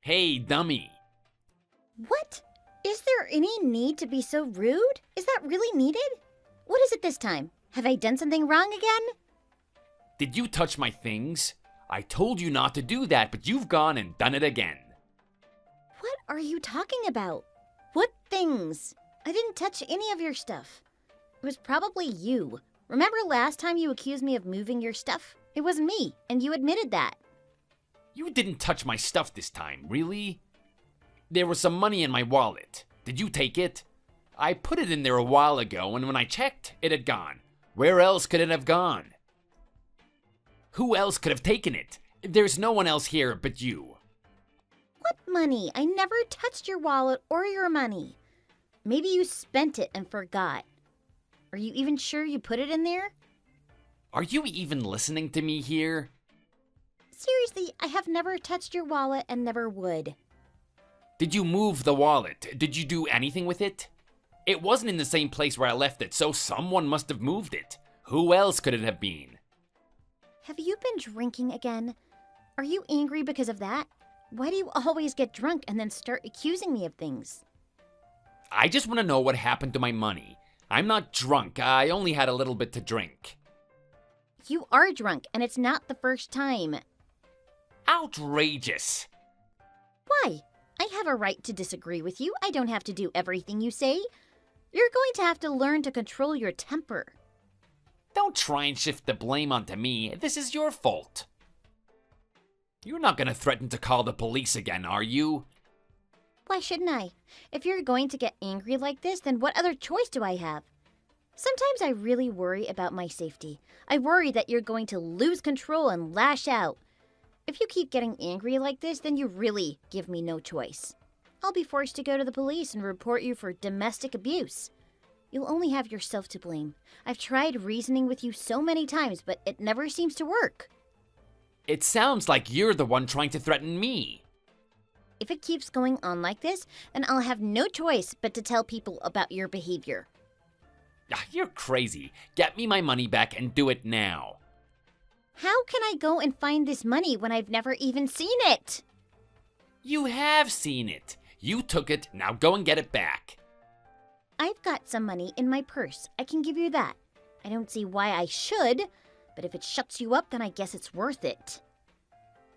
Hey, dummy. What? Is there any need to be so rude? Is that really needed? What is it this time? Have I done something wrong again? Did you touch my things? I told you not to do that, but you've gone and done it again. What are you talking about? What things? I didn't touch any of your stuff. It was probably you. Remember last time you accused me of moving your stuff? It was me, and you admitted that. You didn't touch my stuff this time, really? There was some money in my wallet. Did you take it? I put it in there a while ago, and when I checked, it had gone. Where else could it have gone? Who else could have taken it? There's no one else here but you. What money? I never touched your wallet or your money. Maybe you spent it and forgot. Are you even sure you put it in there? Are you even listening to me here? Seriously, I have never touched your wallet and never would. Did you move the wallet? Did you do anything with it? It wasn't in the same place where I left it, so someone must have moved it. Who else could it have been? Have you been drinking again? Are you angry because of that? Why do you always get drunk and then start accusing me of things? I just want to know what happened to my money. I'm not drunk. I only had a little bit to drink. You are drunk, and it's not the first time. Outrageous. Why? I have a right to disagree with you. I don't have to do everything you say. You're going to have to learn to control your temper. Don't try and shift the blame onto me. This is your fault. You're not going to threaten to call the police again, are you? Why shouldn't I? If you're going to get angry like this, then what other choice do I have? Sometimes I really worry about my safety. I worry that you're going to lose control and lash out. If you keep getting angry like this, then you really give me no choice. I'll be forced to go to the police and report you for domestic abuse. You'll only have yourself to blame. I've tried reasoning with you so many times, but it never seems to work. It sounds like you're the one trying to threaten me. If it keeps going on like this, then I'll have no choice but to tell people about your behavior. You're crazy. Get me my money back and do it now. How can I go and find this money when I've never even seen it? You have seen it. You took it. Now go and get it back. I've got some money in my purse. I can give you that. I don't see why I should, but if it shuts you up, then I guess it's worth it.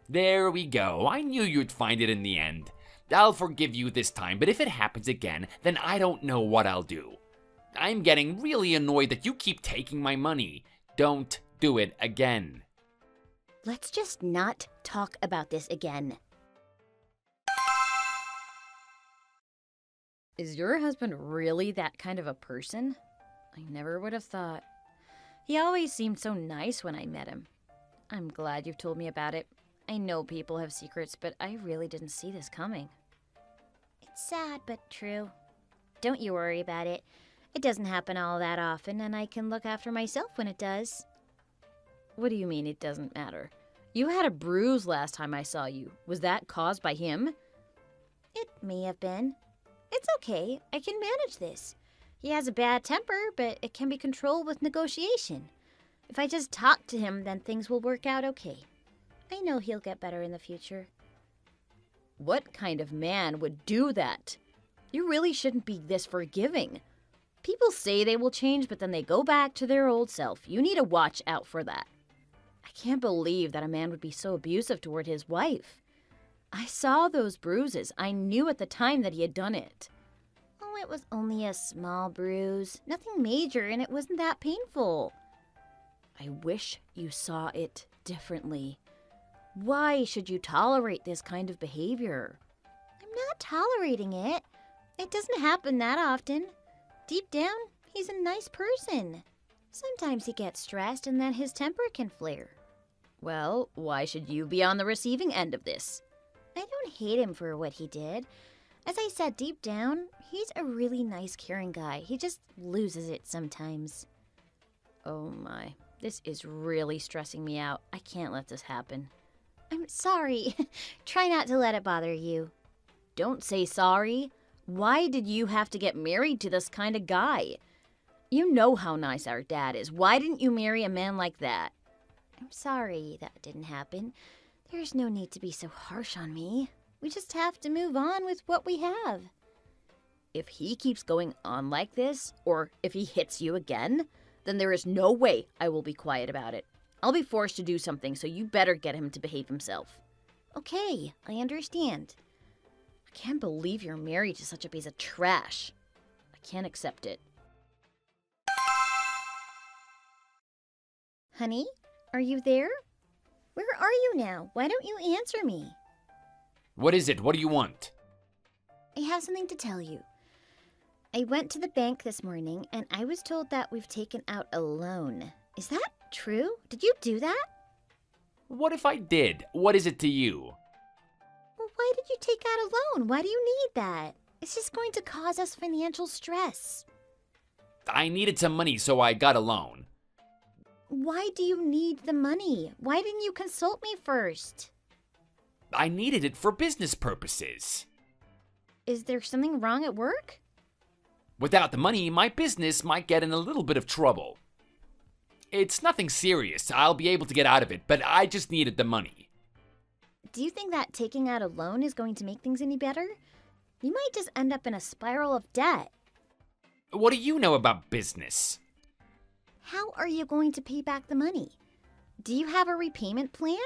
There we go. I knew you'd find it in the end. I'll forgive you this time, but if it happens again, then I don't know what I'll do. I'm getting really annoyed that you keep taking my money. Don't do it again. Let's just not talk about this again. Is your husband really that kind of a person? I never would have thought. He always seemed so nice when I met him. I'm glad you've told me about it. I know people have secrets, but I really didn't see this coming. It's sad, but true. Don't you worry about it. It doesn't happen all that often, and I can look after myself when it does. What do you mean it doesn't matter? You had a bruise last time I saw you. Was that caused by him? It may have been. It's okay. I can manage this. He has a bad temper, but it can be controlled with negotiation. If I just talk to him, then things will work out okay. I know he'll get better in the future. What kind of man would do that? You really shouldn't be this forgiving. People say they will change, but then they go back to their old self. You need to watch out for that. I can't believe that a man would be so abusive toward his wife. I saw those bruises. I knew at the time that he had done it. Oh, it was only a small bruise. Nothing major, and it wasn't that painful. I wish you saw it differently. Why should you tolerate this kind of behavior? I'm not tolerating it. It doesn't happen that often. Deep down, he's a nice person. Sometimes he gets stressed and then his temper can flare. Well, why should you be on the receiving end of this? I don't hate him for what he did. As I said, deep down, he's a really nice, caring guy. He just loses it sometimes. Oh my, this is really stressing me out. I can't let this happen. I'm sorry. Try not to let it bother you. Don't say sorry. Why did you have to get married to this kind of guy? You know how nice our dad is. Why didn't you marry a man like that? I'm sorry that didn't happen. There's no need to be so harsh on me. We just have to move on with what we have. If he keeps going on like this, or if he hits you again, then there is no way I will be quiet about it. I'll be forced to do something, so you better get him to behave himself. Okay, I understand. I can't believe you're married to such a piece of trash. I can't accept it. Honey, are you there? Where are you now? Why don't you answer me? What is it? What do you want? I have something to tell you. I went to the bank this morning and I was told that we've taken out a loan. Is that true? Did you do that? What if I did? What is it to you? Well, why did you take out a loan? Why do you need that? It's just going to cause us financial stress. I needed some money, so I got a loan. Why do you need the money? Why didn't you consult me first? I needed it for business purposes. Is there something wrong at work? Without the money, my business might get in a little bit of trouble. It's nothing serious. I'll be able to get out of it, but I just needed the money. Do you think that taking out a loan is going to make things any better? You might just end up in a spiral of debt. What do you know about business? How are you going to pay back the money? Do you have a repayment plan?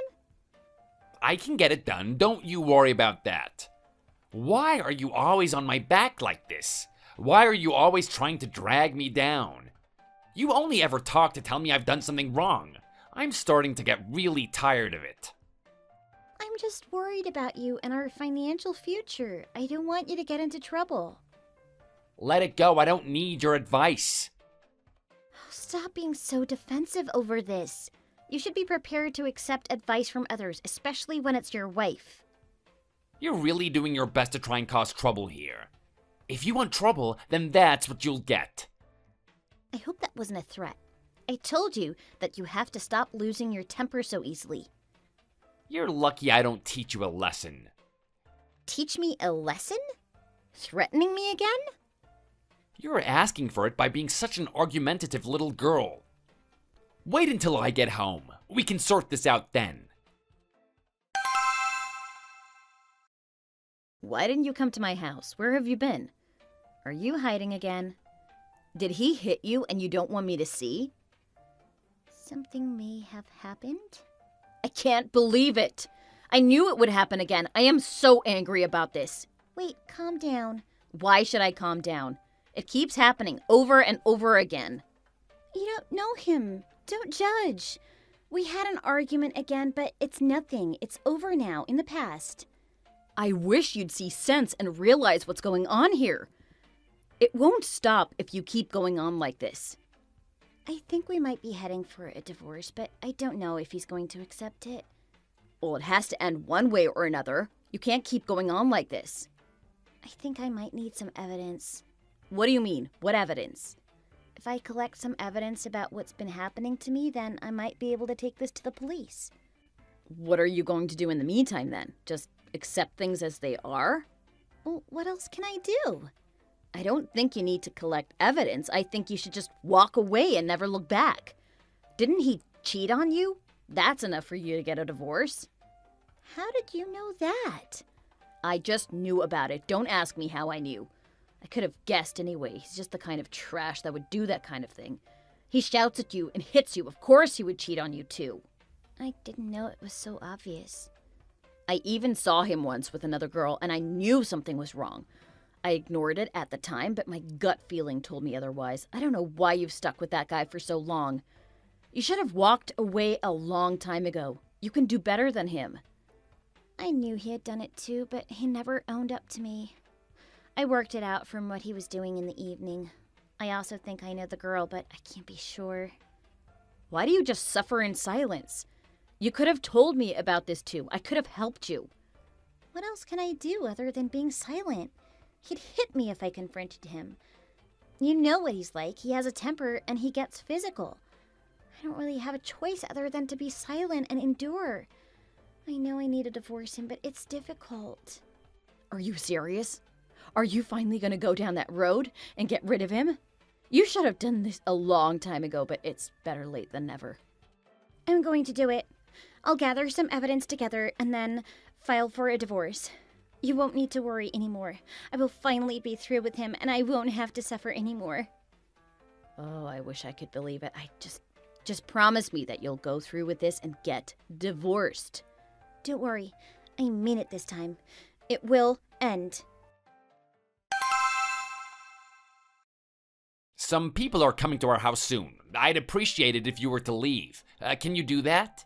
I can get it done. Don't you worry about that. Why are you always on my back like this? Why are you always trying to drag me down? You only ever talk to tell me I've done something wrong. I'm starting to get really tired of it. I'm just worried about you and our financial future. I don't want you to get into trouble. Let it go. I don't need your advice. Stop being so defensive over this. You should be prepared to accept advice from others, especially when it's your wife. You're really doing your best to try and cause trouble here. If you want trouble, then that's what you'll get. I hope that wasn't a threat. I told you that you have to stop losing your temper so easily. You're lucky I don't teach you a lesson. Teach me a lesson? Threatening me again? You're asking for it by being such an argumentative little girl. Wait until I get home. We can sort this out then. Why didn't you come to my house? Where have you been? Are you hiding again? Did he hit you and you don't want me to see? Something may have happened? I can't believe it. I knew it would happen again. I am so angry about this. Wait, calm down. Why should I calm down? It keeps happening over and over again. You don't know him. Don't judge. We had an argument again, but it's nothing. It's over now, in the past. I wish you'd see sense and realize what's going on here. It won't stop if you keep going on like this. I think we might be heading for a divorce, but I don't know if he's going to accept it. Well, it has to end one way or another. You can't keep going on like this. I think I might need some evidence. What do you mean? What evidence? If I collect some evidence about what's been happening to me, then I might be able to take this to the police. What are you going to do in the meantime, then? Just accept things as they are? Well, what else can I do? I don't think you need to collect evidence. I think you should just walk away and never look back. Didn't he cheat on you? That's enough for you to get a divorce. How did you know that? I just knew about it. Don't ask me how I knew. I could have guessed anyway. He's just the kind of trash that would do that kind of thing. He shouts at you and hits you. Of course he would cheat on you too. I didn't know it was so obvious. I even saw him once with another girl and I knew something was wrong. I ignored it at the time, but my gut feeling told me otherwise. I don't know why you've stuck with that guy for so long. You should have walked away a long time ago. You can do better than him. I knew he had done it too, but he never owned up to me. I worked it out from what he was doing in the evening. I also think I know the girl, but I can't be sure. Why do you just suffer in silence? You could have told me about this too. I could have helped you. What else can I do other than being silent? He'd hit me if I confronted him. You know what he's like. He has a temper and he gets physical. I don't really have a choice other than to be silent and endure. I know I need to divorce him, but it's difficult. Are you serious? Are you finally going to go down that road and get rid of him? You should have done this a long time ago, but it's better late than never. I'm going to do it. I'll gather some evidence together and then file for a divorce. You won't need to worry anymore. I will finally be through with him, and I won't have to suffer anymore. Oh, I wish I could believe it. Just promise me that you'll go through with this and get divorced. Don't worry. I mean it this time. It will end. Some people are coming to our house soon. I'd appreciate it if you were to leave. Can you do that?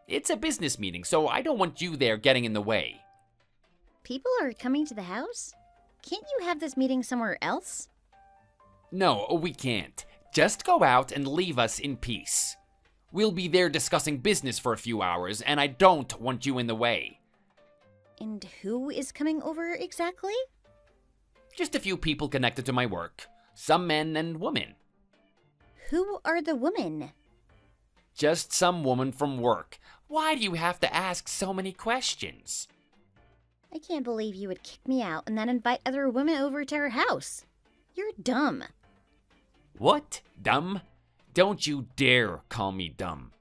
It's a business meeting, so I don't want you there getting in the way. People are coming to the house? Can't you have this meeting somewhere else? No, we can't. Just go out and leave us in peace. We'll be there discussing business for a few hours, and I don't want you in the way. And who is coming over exactly? Just a few people connected to my work. Some men and women. Who are the women? Just some woman from work. Why do you have to ask so many questions? I can't believe you would kick me out and then invite other women over to our house. You're dumb. What? Dumb? Don't you dare call me dumb.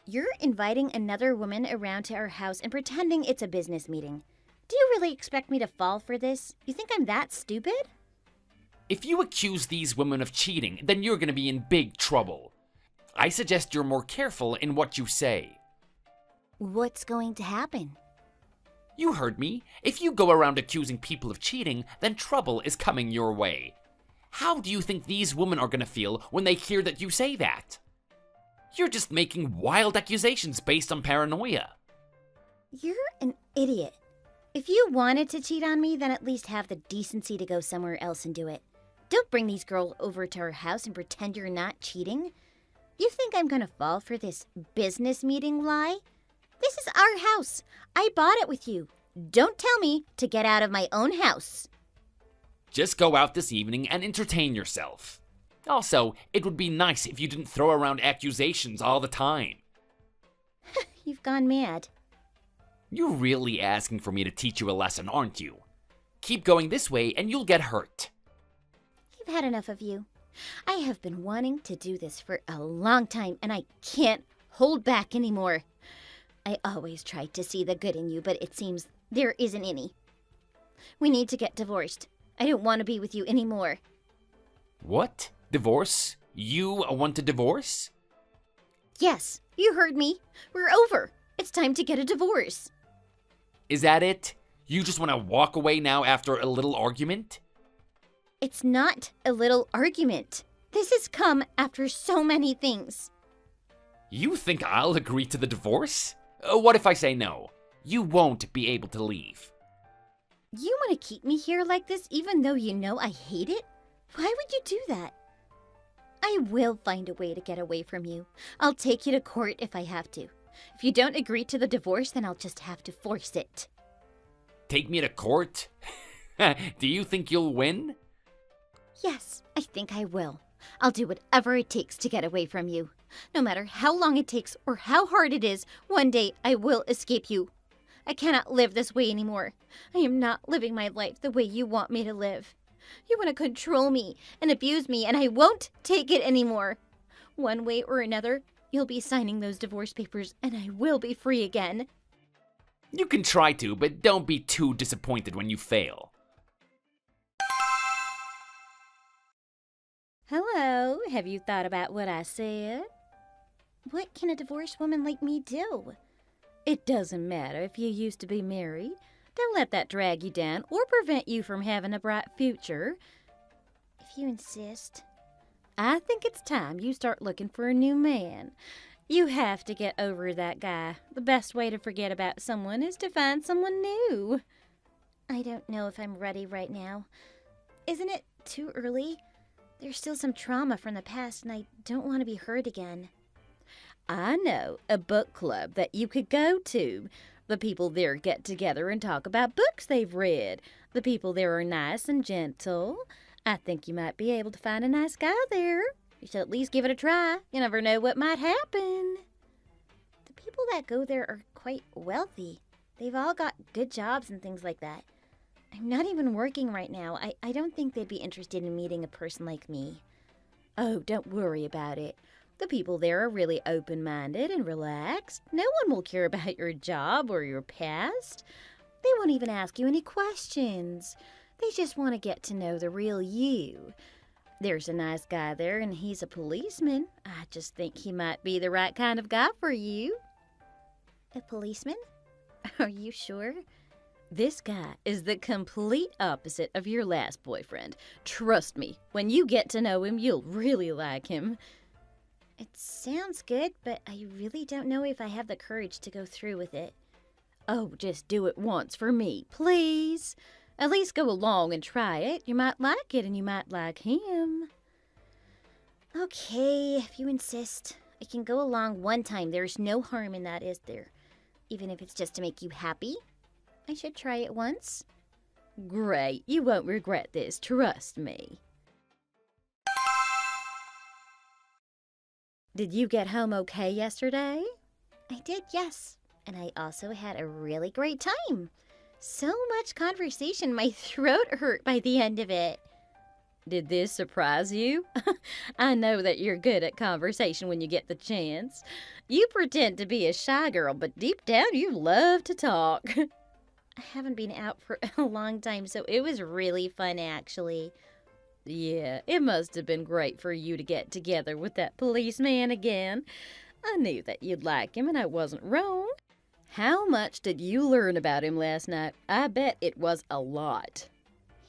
You're inviting another woman around to our house and pretending it's a business meeting. Do you really expect me to fall for this? You think I'm that stupid? If you accuse these women of cheating, then you're gonna be in big trouble. I suggest you're more careful in what you say. What's going to happen? You heard me. If you go around accusing people of cheating, then trouble is coming your way. How do you think these women are gonna feel when they hear that you say that? You're just making wild accusations based on paranoia. You're an idiot. If you wanted to cheat on me, then at least have the decency to go somewhere else and do it. Don't bring these girls over to our house and pretend you're not cheating. You think I'm gonna fall for this business meeting lie? This is our house. I bought it with you. Don't tell me to get out of my own house. Just go out this evening and entertain yourself. Also, it would be nice if you didn't throw around accusations all the time. You've gone mad. You're really asking for me to teach you a lesson, aren't you? Keep going this way and you'll get hurt. I've had enough of you. I have been wanting to do this for a long time, and I can't hold back anymore. I always tried to see the good in you, but it seems there isn't any. We need to get divorced. I don't want to be with you anymore. What? Divorce? You want a divorce? Yes, you heard me. We're over. It's time to get a divorce. Is that it? You just want to walk away now after a little argument? It's not a little argument. This has come after so many things. You think I'll agree to the divorce? What if I say no? You won't be able to leave. You want to keep me here like this even though you know I hate it? Why would you do that? I will find a way to get away from you. I'll take you to court if I have to. If you don't agree to the divorce, then I'll just have to force it. Take me to court? Do you think you'll win? Yes, I think I will. I'll do whatever it takes to get away from you. No matter how long it takes or how hard it is, one day I will escape you. I cannot live this way anymore. I am not living my life the way you want me to live. You want to control me and abuse me, and I won't take it anymore. One way or another, you'll be signing those divorce papers, and I will be free again. You can try to, but don't be too disappointed when you fail. Hello, have you thought about what I said? What can a divorced woman like me do? It doesn't matter if you used to be married. Don't let that drag you down or prevent you from having a bright future. If you insist. I think it's time you start looking for a new man. You have to get over that guy. The best way to forget about someone is to find someone new. I don't know if I'm ready right now. Isn't it too early? There's still some trauma from the past, and I don't want to be hurt again. I know a book club that you could go to. The people there get together and talk about books they've read. The people there are nice and gentle. I think you might be able to find a nice guy there. You should at least give it a try. You never know what might happen. The people that go there are quite wealthy. They've all got good jobs and things like that. I'm not even working right now. I don't think they'd be interested in meeting a person like me. Oh, don't worry about it. The people there are really open-minded and relaxed. No one will care about your job or your past. They won't even ask you any questions. They just want to get to know the real you. There's a nice guy there, and he's a policeman. I just think he might be the right kind of guy for you. A policeman? Are you sure? This guy is the complete opposite of your last boyfriend. Trust me, when you get to know him, you'll really like him. It sounds good, but I really don't know if I have the courage to go through with it. Oh, just do it once for me, please. At least go along and try it. You might like it and you might like him. Okay, if you insist. I can go along one time. There's no harm in that, is there? Even if it's just to make you happy. I should try it once. Great, you won't regret this, trust me. Did you get home okay yesterday? I did, yes. And I also had a really great time. So much conversation, my throat hurt by the end of it. Did this surprise you? I know that you're good at conversation when you get the chance. You pretend to be a shy girl, but deep down you love to talk. I haven't been out for a long time, so it was really fun, actually. Yeah, it must have been great for you to get together with that policeman again. I knew that you'd like him, and I wasn't wrong. How much did you learn about him last night? I bet it was a lot.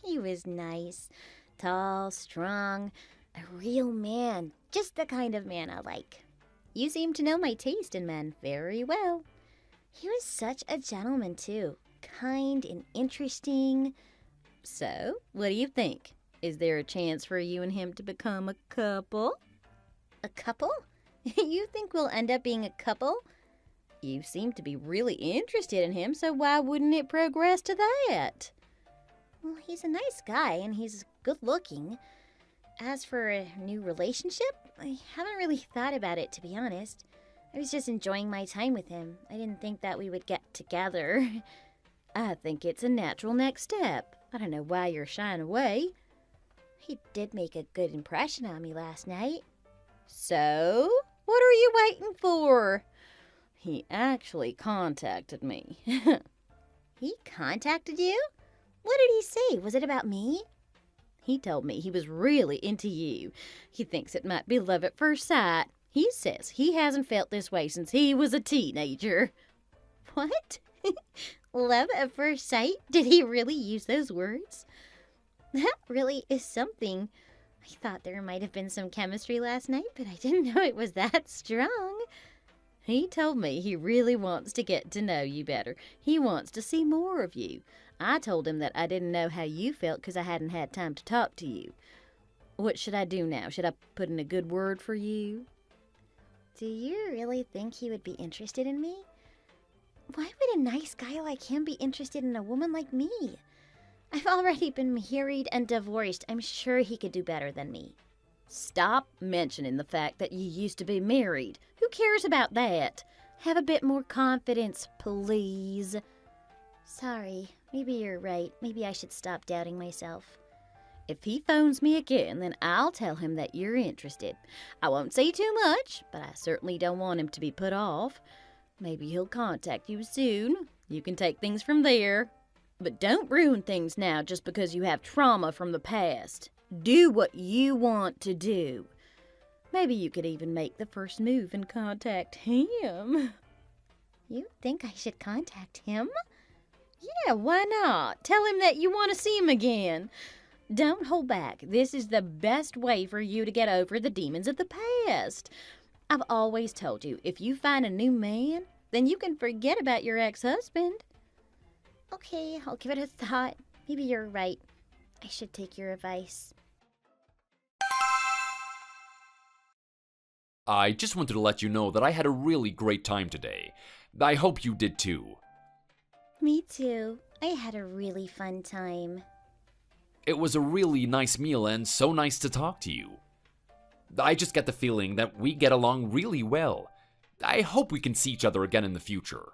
He was nice, tall, strong, a real man, just the kind of man I like. You seem to know my taste in men very well. He was such a gentleman, too. Kind and interesting. So, what do you think? Is there a chance for you and him to become a couple? A couple? You think we'll end up being a couple? You seem to be really interested in him, so why wouldn't it progress to that? Well, he's a nice guy and he's good looking. As for a new relationship, I haven't really thought about it, to be honest. I was just enjoying my time with him. I didn't think that we would get together. I think it's a natural next step. I don't know why you're shying away. He did make a good impression on me last night. So, what are you waiting for? He actually contacted me. He contacted you? What did he say? Was it about me? He told me he was really into you. He thinks it might be love at first sight. He says he hasn't felt this way since he was a teenager. What? Love at first sight? Did he really use those words? That really is something. I thought there might have been some chemistry last night, but I didn't know it was that strong. He told me he really wants to get to know you better. He wants to see more of you. I told him that I didn't know how you felt because I hadn't had time to talk to you. What should I do now? Should I put in a good word for you? Do you really think he would be interested in me? Why would a nice guy like him be interested in a woman like me? I've already been married and divorced. I'm sure he could do better than me. Stop mentioning the fact that you used to be married. Who cares about that? Have a bit more confidence, please. Sorry, maybe you're right. Maybe I should stop doubting myself. If he phones me again, then I'll tell him that you're interested. I won't say too much, but I certainly don't want him to be put off. Maybe he'll contact you soon. You can take things from there. But don't ruin things now just because you have trauma from the past. Do what you want to do. Maybe you could even make the first move and contact him. You think I should contact him? Yeah, why not? Tell him that you want to see him again. Don't hold back. This is the best way for you to get over the demons of the past. I've always told you, if you find a new man, then you can forget about your ex-husband. Okay, I'll give it a thought. Maybe you're right. I should take your advice. I just wanted to let you know that I had a really great time today. I hope you did too. Me too. I had a really fun time. It was a really nice meal and so nice to talk to you. I just get the feeling that we get along really well. I hope we can see each other again in the future.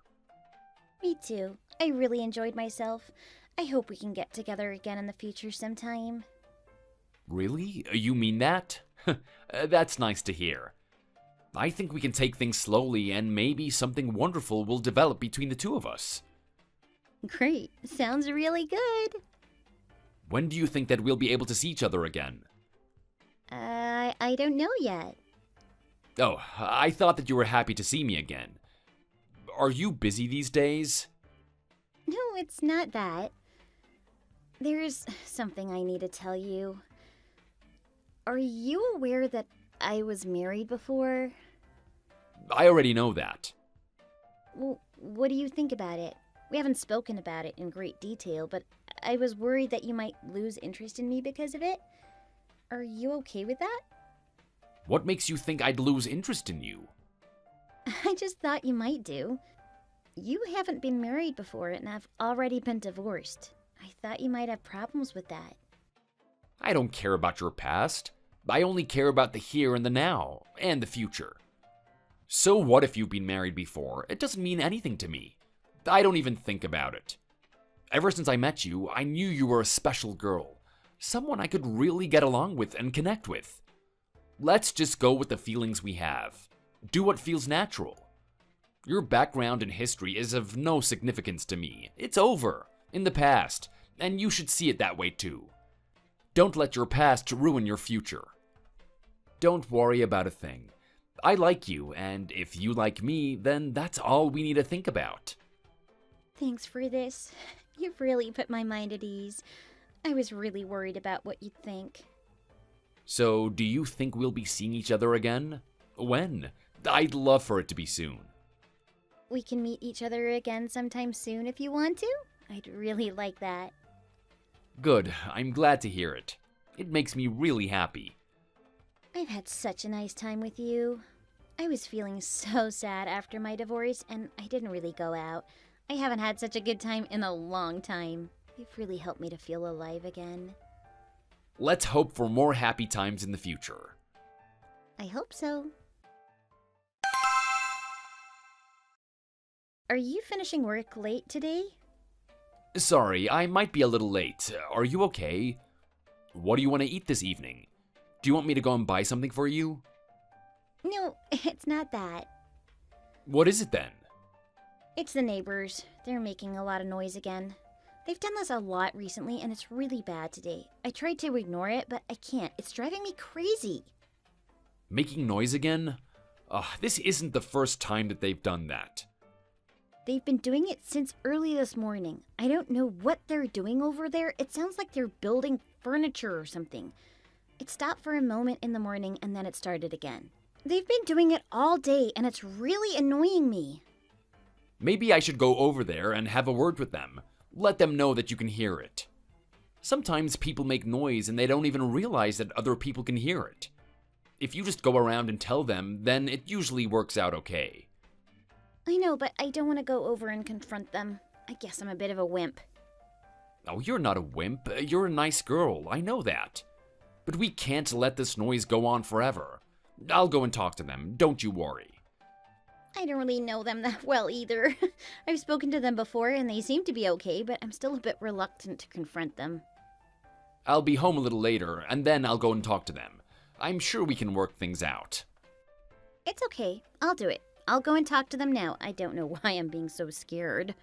Me too. I really enjoyed myself. I hope we can get together again in the future sometime. Really? You mean that? That's nice to hear. I think we can take things slowly and maybe something wonderful will develop between the two of us. Great. Sounds really good. When do you think that we'll be able to see each other again? I don't know yet. Oh, I thought that you were happy to see me again. Are you busy these days? No, it's not that. There's something I need to tell you. Are you aware that I was married before? I already know that. Well, what do you think about it? We haven't spoken about it in great detail, but I was worried that you might lose interest in me because of it. Are you okay with that? What makes you think I'd lose interest in you? I just thought you might do. You haven't been married before and have already been divorced. I thought you might have problems with that. I don't care about your past. I only care about the here and the now, and the future. So what if you've been married before? It doesn't mean anything to me. I don't even think about it. Ever since I met you, I knew you were a special girl. Someone I could really get along with and connect with. Let's just go with the feelings we have. Do what feels natural. Your background and history is of no significance to me. It's over, in the past, and you should see it that way too. Don't let your past ruin your future. Don't worry about a thing. I like you, and if you like me, then that's all we need to think about. Thanks for this. You've really put my mind at ease. I was really worried about what you'd think. So, do you think we'll be seeing each other again? When? I'd love for it to be soon. We can meet each other again sometime soon if you want to. I'd really like that. Good, I'm glad to hear it. It makes me really happy. I've had such a nice time with you. I was feeling so sad after my divorce, and I didn't really go out. I haven't had such a good time in a long time. You've really helped me to feel alive again. Let's hope for more happy times in the future. I hope so. Are you finishing work late today? Sorry, I might be a little late. Are you okay? What do you want to eat this evening? Do you want me to go and buy something for you? No, it's not that. What is it then? It's the neighbors. They're making a lot of noise again. They've done this a lot recently, and it's really bad today. I tried to ignore it, but I can't. It's driving me crazy. Making noise again? This isn't the first time that they've done that. They've been doing it since early this morning. I don't know what they're doing over there. It sounds like they're building furniture or something. It stopped for a moment in the morning, and then it started again. They've been doing it all day, and it's really annoying me. Maybe I should go over there and have a word with them. Let them know that you can hear it. Sometimes people make noise and they don't even realize that other people can hear it. If you just go around and tell them, then it usually works out okay. I know, but I don't want to go over and confront them. I guess I'm a bit of a wimp. Oh, you're not a wimp. You're a nice girl. I know that. But we can't let this noise go on forever. I'll go and talk to them. Don't you worry. I don't really know them that well either. I've spoken to them before and they seem to be okay, but I'm still a bit reluctant to confront them. I'll be home a little later, and then I'll go and talk to them. I'm sure we can work things out. It's okay. I'll do it. I'll go and talk to them now. I don't know why I'm being so scared.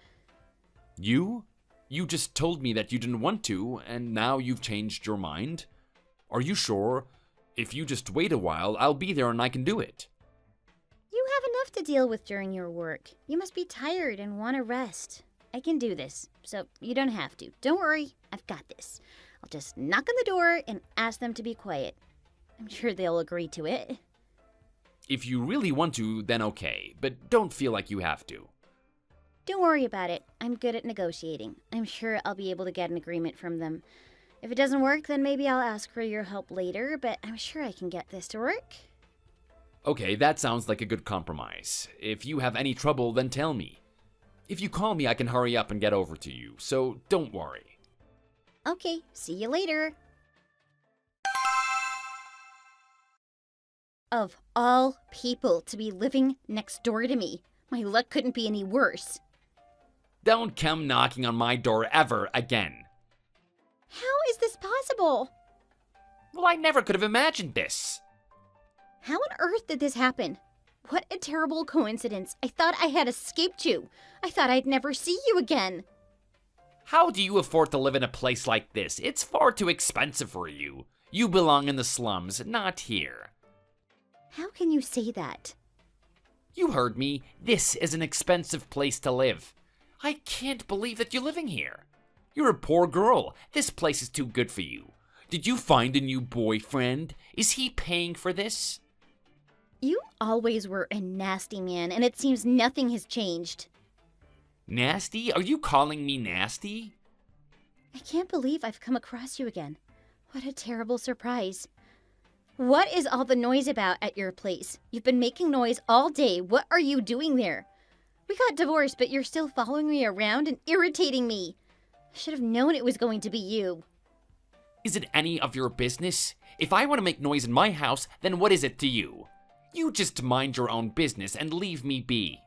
You? You just told me that you didn't want to, and now you've changed your mind? Are you sure? If you just wait a while, I'll be there and I can do it. You have enough to deal with during your work. You must be tired and want to rest. I can do this, so you don't have to. Don't worry, I've got this. I'll just knock on the door and ask them to be quiet. I'm sure they'll agree to it. If you really want to, then okay, but don't feel like you have to. Don't worry about it. I'm good at negotiating. I'm sure I'll be able to get an agreement from them. If it doesn't work, then maybe I'll ask for your help later, but I'm sure I can get this to work. Okay, that sounds like a good compromise. If you have any trouble, then tell me. If you call me, I can hurry up and get over to you, so don't worry. Okay, see you later. Of all people to be living next door to me, my luck couldn't be any worse. Don't come knocking on my door ever again. How is this possible? Well, I never could have imagined this. How on earth did this happen? What a terrible coincidence. I thought I had escaped you. I thought I'd never see you again. How do you afford to live in a place like this? It's far too expensive for you. You belong in the slums, not here. How can you say that? You heard me. This is an expensive place to live. I can't believe that you're living here. You're a poor girl. This place is too good for you. Did you find a new boyfriend? Is he paying for this? You always were a nasty man, and it seems nothing has changed. Nasty? Are you calling me nasty? I can't believe I've come across you again. What a terrible surprise. What is all the noise about at your place? You've been making noise all day. What are you doing there? We got divorced, but you're still following me around and irritating me. I should have known it was going to be you. Is it any of your business? If I want to make noise in my house, then what is it to you? You just mind your own business and leave me be.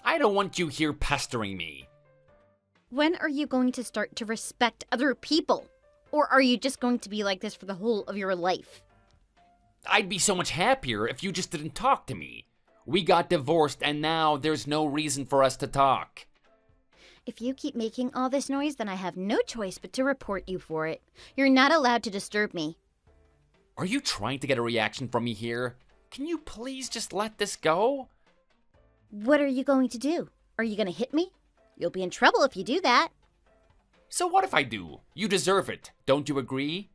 I don't want you here pestering me. When are you going to start to respect other people? Or are you just going to be like this for the whole of your life? I'd be so much happier if you just didn't talk to me. We got divorced and now there's no reason for us to talk. If you keep making all this noise, then I have no choice but to report you for it. You're not allowed to disturb me. Are you trying to get a reaction from me here? Can you please just let this go? What are you going to do? Are you going to hit me? You'll be in trouble if you do that. So what if I do? You deserve it. Don't you agree?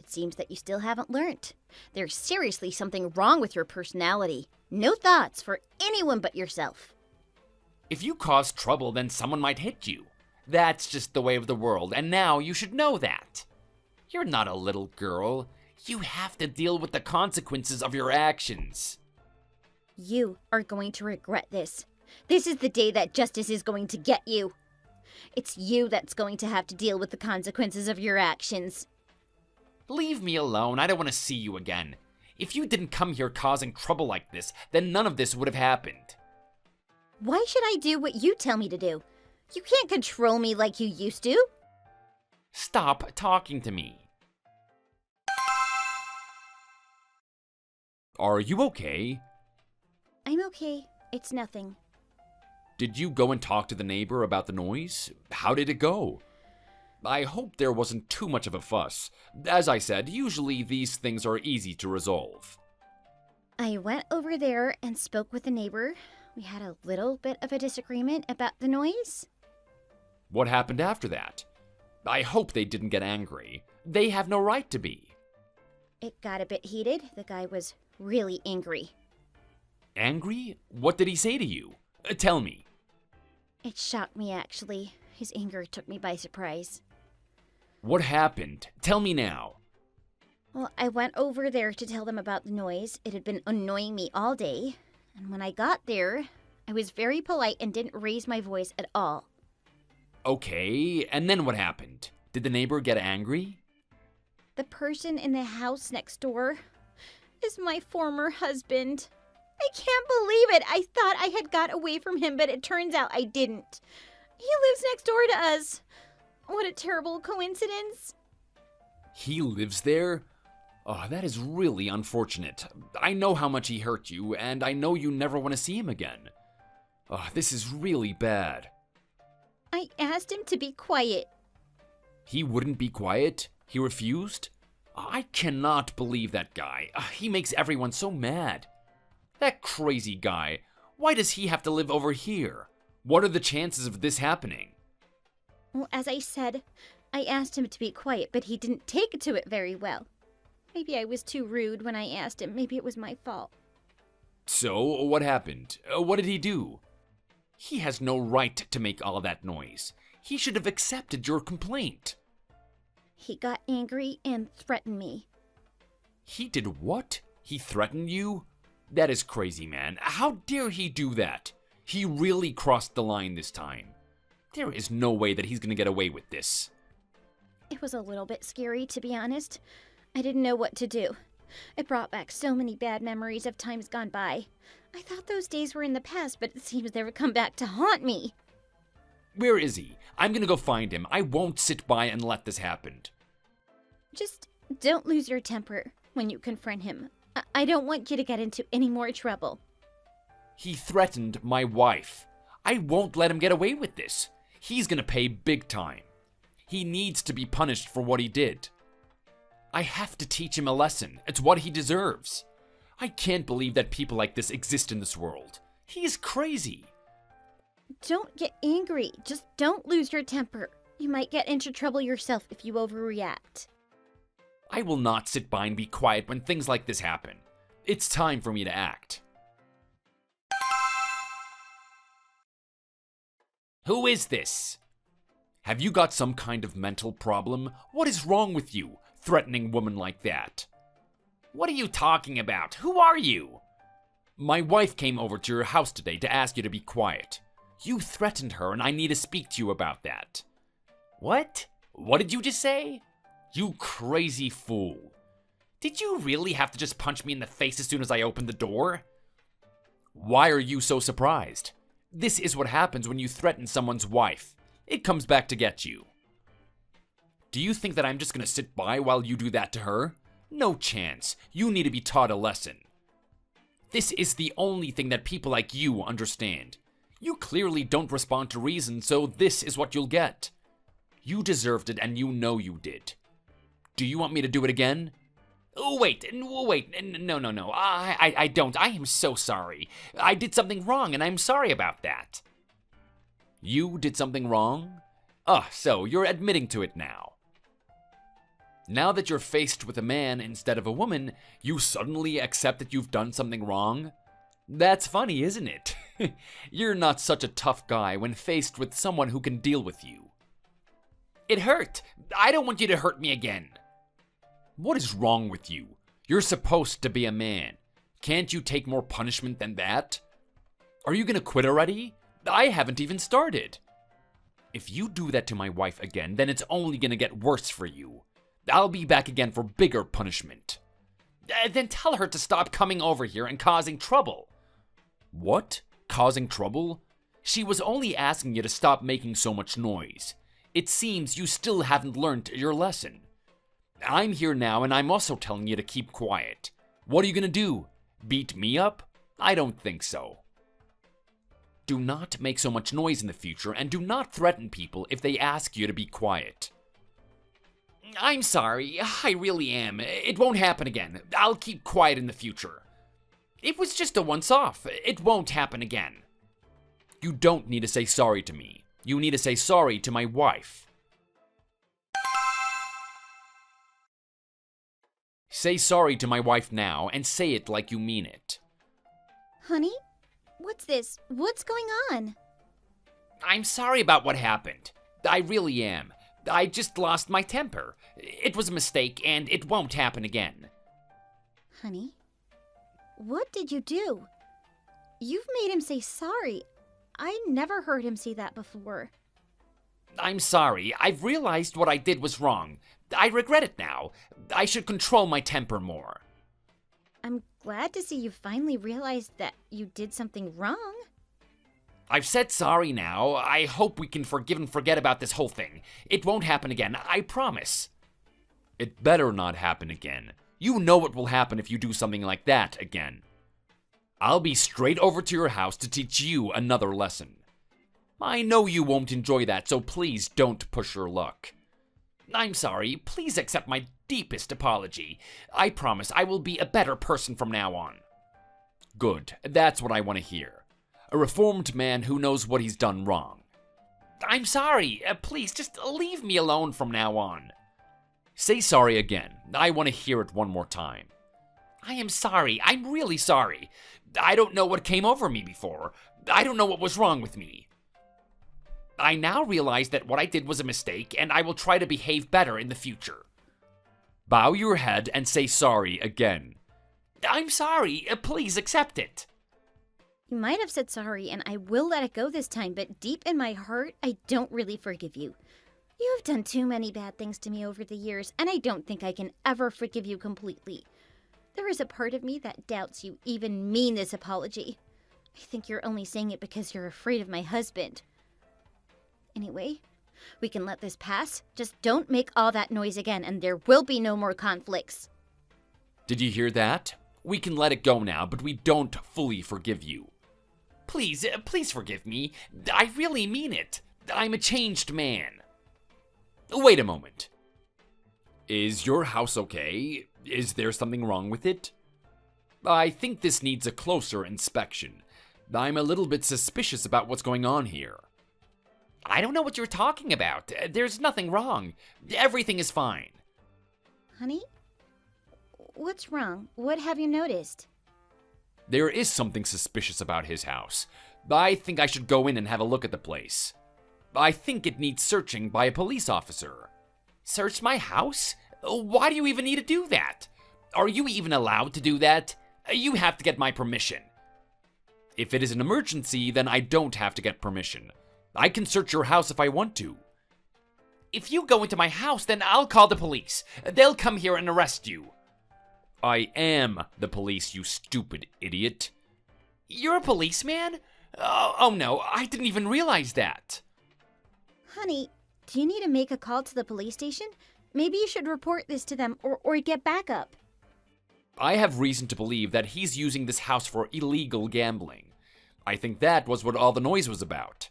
It seems that you still haven't learned. There's seriously something wrong with your personality. No thoughts for anyone but yourself. If you cause trouble, then someone might hit you. That's just the way of the world, and now you should know that. You're not a little girl. You have to deal with the consequences of your actions. You are going to regret this. This is the day that justice is going to get you. It's you that's going to have to deal with the consequences of your actions. Leave me alone. I don't want to see you again. If you didn't come here causing trouble like this, then none of this would have happened. Why should I do what you tell me to do? You can't control me like you used to. Stop talking to me. Are you okay? I'm okay. It's nothing. Did you go and talk to the neighbor about the noise? How did it go? I hope there wasn't too much of a fuss. As I said, usually these things are easy to resolve. I went over there and spoke with the neighbor. We had a little bit of a disagreement about the noise. What happened after that? I hope they didn't get angry. They have no right to be. It got a bit heated. The guy was really angry. Angry? What did he say to you? Tell me. It shocked me, actually. His anger took me by surprise. What happened? Tell me now. Well, I went over there to tell them about the noise. It had been annoying me all day. And when I got there, I was very polite and didn't raise my voice at all. Okay, and then what happened? Did the neighbor get angry? The person in the house next door is my former husband. I can't believe it. I thought I had got away from him, but it turns out I didn't. He lives next door to us. What a terrible coincidence. He lives there? Oh, that is really unfortunate. I know how much he hurt you, and I know you never want to see him again. Oh, this is really bad. I asked him to be quiet. He wouldn't be quiet? He refused? I cannot believe that guy. He makes everyone so mad. That crazy guy. Why does he have to live over here? What are the chances of this happening? Well, as I said, I asked him to be quiet, but he didn't take to it very well. Maybe I was too rude when I asked him. Maybe it was my fault. So, what happened? What did he do? He has no right to make all that noise. He should have accepted your complaint. He got angry and threatened me. He did what? He threatened you? That is crazy, man. How dare he do that? He really crossed the line this time. There is no way that he's gonna get away with this. It was a little bit scary, to be honest. I didn't know what to do. It brought back so many bad memories of times gone by. I thought those days were in the past, but it seems they would come back to haunt me. Where is he? I'm gonna go find him. I won't sit by and let this happen. Just don't lose your temper when you confront him. I don't want you to get into any more trouble. He threatened my wife. I won't let him get away with this. He's gonna pay big time. He needs to be punished for what he did. I have to teach him a lesson. It's what he deserves. I can't believe that people like this exist in this world. He's crazy. Don't get angry. Just don't lose your temper. You might get into trouble yourself if you overreact. I will not sit by and be quiet when things like this happen. It's time for me to act. Who is this? Have you got some kind of mental problem? What is wrong with you, threatening women like that? What are you talking about? Who are you? My wife came over to your house today to ask you to be quiet. You threatened her, and I need to speak to you about that. What? What did you just say? You crazy fool. Did you really have to just punch me in the face as soon as I opened the door? Why are you so surprised? This is what happens when you threaten someone's wife. It comes back to get you. Do you think that I'm just gonna sit by while you do that to her? No chance. You need to be taught a lesson. This is the only thing that people like you understand. You clearly don't respond to reason, so this is what you'll get. You deserved it, and you know you did. Do you want me to do it again? Oh, wait, no. I don't. I am so sorry. I did something wrong, and I'm sorry about that. You did something wrong? So you're admitting to it now. Now that you're faced with a man instead of a woman, you suddenly accept that you've done something wrong? That's funny, isn't it? You're not such a tough guy when faced with someone who can deal with you. It hurt. I don't want you to hurt me again. What is wrong with you? You're supposed to be a man. Can't you take more punishment than that? Are you gonna quit already? I haven't even started. If you do that to my wife again, then it's only gonna get worse for you. I'll be back again for bigger punishment. Then tell her to stop coming over here and causing trouble. What? Causing trouble? She was only asking you to stop making so much noise. It seems you still haven't learned your lesson. I'm here now, and I'm also telling you to keep quiet. What are you gonna do? Beat me up? I don't think so. Do not make so much noise in the future, and do not threaten people if they ask you to be quiet. I'm sorry, I really am. It won't happen again. I'll keep quiet in the future. It was just a once-off. It won't happen again. You don't need to say sorry to me. You need to say sorry to my wife. Say sorry to my wife now, and say it like you mean it. Honey? What's this? What's going on? I'm sorry about what happened. I really am. I just lost my temper. It was a mistake, and it won't happen again. Honey? What did you do? You've made him say sorry. I never heard him say that before. I'm sorry. I've realized what I did was wrong. I regret it now. I should control my temper more. I'm glad to see you finally realized that you did something wrong. I've said sorry now. I hope we can forgive and forget about this whole thing. It won't happen again, I promise. It better not happen again. You know what will happen if you do something like that again. I'll be straight over to your house to teach you another lesson. I know you won't enjoy that, so please don't push your luck. I'm sorry. Please accept my deepest apology. I promise I will be a better person from now on. Good. That's what I want to hear. A reformed man who knows what he's done wrong. I'm sorry. Please, just leave me alone from now on. Say sorry again. I want to hear it one more time. I am sorry. I'm really sorry. I don't know what came over me before. I don't know what was wrong with me. I now realize that what I did was a mistake, and I will try to behave better in the future. Bow your head and say sorry again. I'm sorry. Please accept it. You might have said sorry, and I will let it go this time, but deep in my heart, I don't really forgive you. You have done too many bad things to me over the years, and I don't think I can ever forgive you completely. There is a part of me that doubts you even mean this apology. I think you're only saying it because you're afraid of my husband. Anyway, we can let this pass. Just don't make all that noise again, and there will be no more conflicts. Did you hear that? We can let it go now, but we don't fully forgive you. Please forgive me. I really mean it. I'm a changed man. Wait a moment. Is your house okay? Is there something wrong with it? I think this needs a closer inspection. I'm a little bit suspicious about what's going on here. I don't know what you're talking about. There's nothing wrong. Everything is fine. Honey? What's wrong? What have you noticed? There is something suspicious about his house. I think I should go in and have a look at the place. I think it needs searching by a police officer. Search my house? Why do you even need to do that? Are you even allowed to do that? You have to get my permission. If it is an emergency, then I don't have to get permission. I can search your house if I want to. If you go into my house, then I'll call the police. They'll come here and arrest you. I am the police, you stupid idiot. You're a policeman? Oh no, I didn't even realize that. Honey, do you need to make a call to the police station? Maybe you should report this to them or get backup. I have reason to believe that he's using this house for illegal gambling. I think that was what all the noise was about.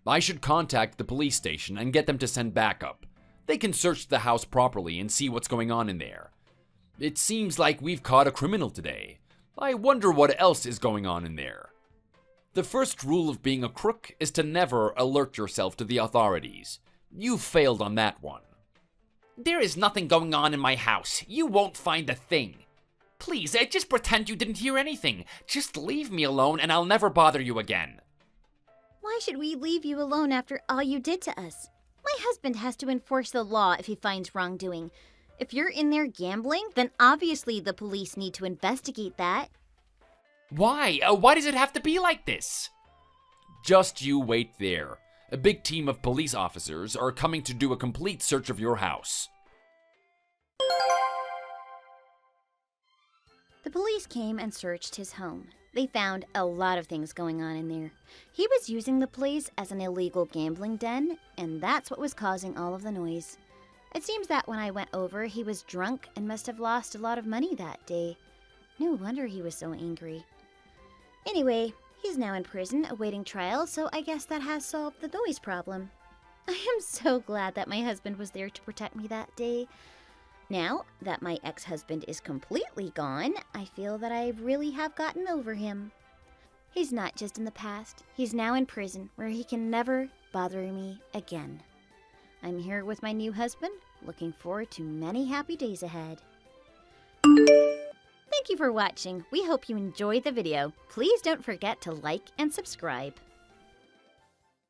I should contact the police station and get them to send backup. They can search the house properly and see what's going on in there. It seems like we've caught a criminal today. I wonder what else is going on in there. The first rule of being a crook is to never alert yourself to the authorities. You failed on that one. There is nothing going on in my house. You won't find a thing. Please, just pretend you didn't hear anything. Just leave me alone and I'll never bother you again. Why should we leave you alone after all you did to us? My husband has to enforce the law if he finds wrongdoing. If you're in there gambling, then obviously the police need to investigate that. Why? Why does it have to be like this? Just you wait there. A big team of police officers are coming to do a complete search of your house. The police came and searched his home. They found a lot of things going on in there. He was using the place as an illegal gambling den, and that's what was causing all of the noise. It seems that when I went over, he was drunk and must have lost a lot of money that day. No wonder he was so angry. Anyway, he's now in prison awaiting trial, so I guess that has solved the noise problem. I am so glad that my husband was there to protect me that day. Now that my ex-husband is completely gone, I feel that I really have gotten over him. He's not just in the past, he's now in prison where he can never bother me again. I'm here with my new husband, looking forward to many happy days ahead. Thank you for watching. We hope you enjoyed the video. Please don't forget to like and subscribe.